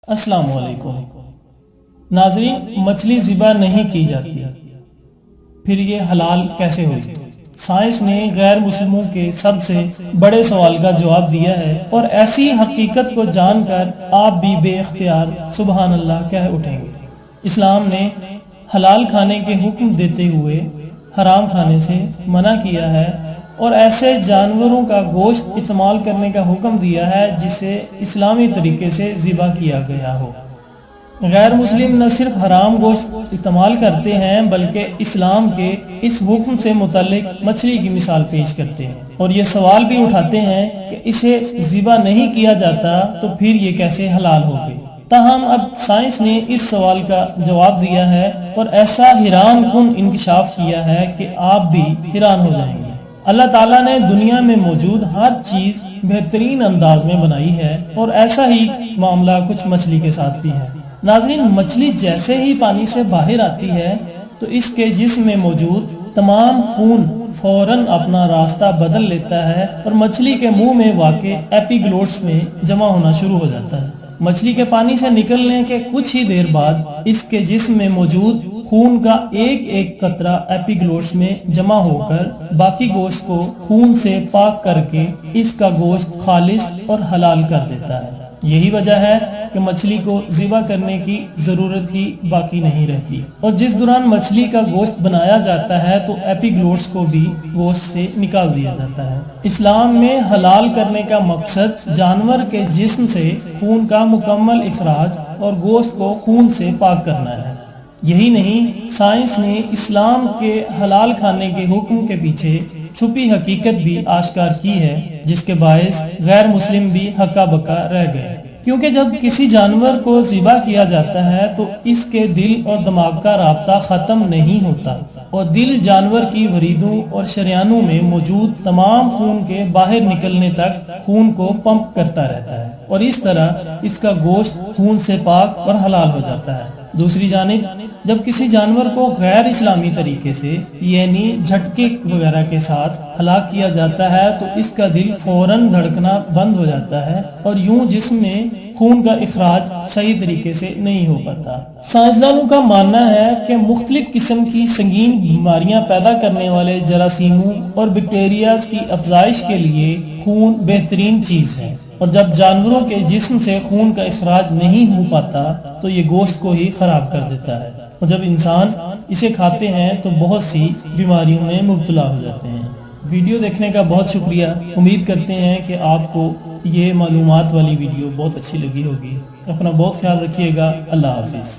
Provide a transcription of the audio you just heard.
السلام علیکم ناظرین، مچھلی ذبح نہیں کی جاتی، پھر یہ حلال کیسے ہوئی؟ سائنس نے غیر مسلموں کے سب سے بڑے سوال کا جواب دیا ہے، اور ایسی حقیقت کو جان کر آپ بھی بے اختیار سبحان اللہ کہہ اٹھیں گے۔ اسلام نے حلال کھانے کے حکم دیتے ہوئے حرام کھانے سے منع کیا ہے، اور ایسے جانوروں کا گوشت استعمال کرنے کا حکم دیا ہے جسے اسلامی طریقے سے ذبح کیا گیا ہو۔ غیر مسلم نہ صرف حرام گوشت استعمال کرتے ہیں بلکہ اسلام کے اس حکم سے متعلق مچھلی کی مثال پیش کرتے ہیں، اور یہ سوال بھی اٹھاتے ہیں کہ اسے ذبح نہیں کیا جاتا تو پھر یہ کیسے حلال ہو گئی۔ تاہم اب سائنس نے اس سوال کا جواب دیا ہے، اور ایسا حیران کن انکشاف کیا ہے کہ آپ بھی حیران ہو جائیں گے۔ اللہ تعالیٰ نے دنیا میں موجود ہر چیز بہترین انداز میں بنائی ہے، اور ایسا ہی معاملہ کچھ مچھلی کے ساتھ بھی ہے۔ ناظرین، مچھلی جیسے ہی پانی سے باہر آتی ہے تو اس کے جسم میں موجود تمام خون فوراً اپنا راستہ بدل لیتا ہے اور مچھلی کے منہ میں واقع ایپیگلوٹس میں جمع ہونا شروع ہو جاتا ہے۔ مچھلی کے پانی سے نکلنے کے کچھ ہی دیر بعد اس کے جسم میں موجود خون کا ایک ایک قطرہ ایپیگلوٹس میں جمع ہو کر باقی گوشت کو خون سے پاک کر کے اس کا گوشت خالص اور حلال کر دیتا ہے۔ یہی وجہ ہے کہ مچھلی کو ذبح کرنے کی ضرورت ہی باقی نہیں رہتی، اور جس دوران مچھلی کا گوشت بنایا جاتا ہے تو ایپیگلوٹس کو بھی گوشت سے نکال دیا جاتا ہے۔ اسلام میں حلال کرنے کا مقصد جانور کے جسم سے خون کا مکمل اخراج اور گوشت کو خون سے پاک کرنا ہے۔ یہی نہیں، سائنس نے اسلام کے حلال کھانے کے حکم کے پیچھے چھپی حقیقت بھی آشکار کی ہے، جس کے باعث غیر مسلم بھی ہکا بکا رہ گئے، کیونکہ جب کسی جانور کو ذبح کیا جاتا ہے تو اس کے دل اور دماغ کا رابطہ ختم نہیں ہوتا، اور دل جانور کی وریدوں اور شریانوں میں موجود تمام خون کے باہر نکلنے تک خون کو پمپ کرتا رہتا ہے، اور اس طرح اس کا گوشت خون سے پاک اور حلال ہو جاتا ہے۔ دوسری جانب جب کسی جانور کو غیر اسلامی طریقے سے یعنی جھٹکے وغیرہ کے ساتھ ہلاک کیا جاتا ہے تو اس کا دل فوراً دھڑکنا بند ہو جاتا ہے، اور یوں جسم میں خون کا اخراج صحیح طریقے سے نہیں ہو پاتا۔ سائنسدانوں کا ماننا ہے کہ مختلف قسم کی سنگین بیماریاں پیدا کرنے والے جراثیموں اور بیکٹیریاز کی افزائش کے لیے خون بہترین چیز ہے، اور جب جانوروں کے جسم سے خون کا اخراج نہیں ہو پاتا تو یہ گوشت کو ہی خراب کر دیتا ہے، اور جب انسان اسے کھاتے ہیں تو بہت سی بیماریوں میں مبتلا ہو جاتے ہیں۔ ویڈیو دیکھنے کا بہت شکریہ۔ امید کرتے ہیں کہ آپ کو یہ معلومات والی ویڈیو بہت اچھی لگی ہوگی۔ اپنا بہت خیال رکھیے گا۔ اللہ حافظ۔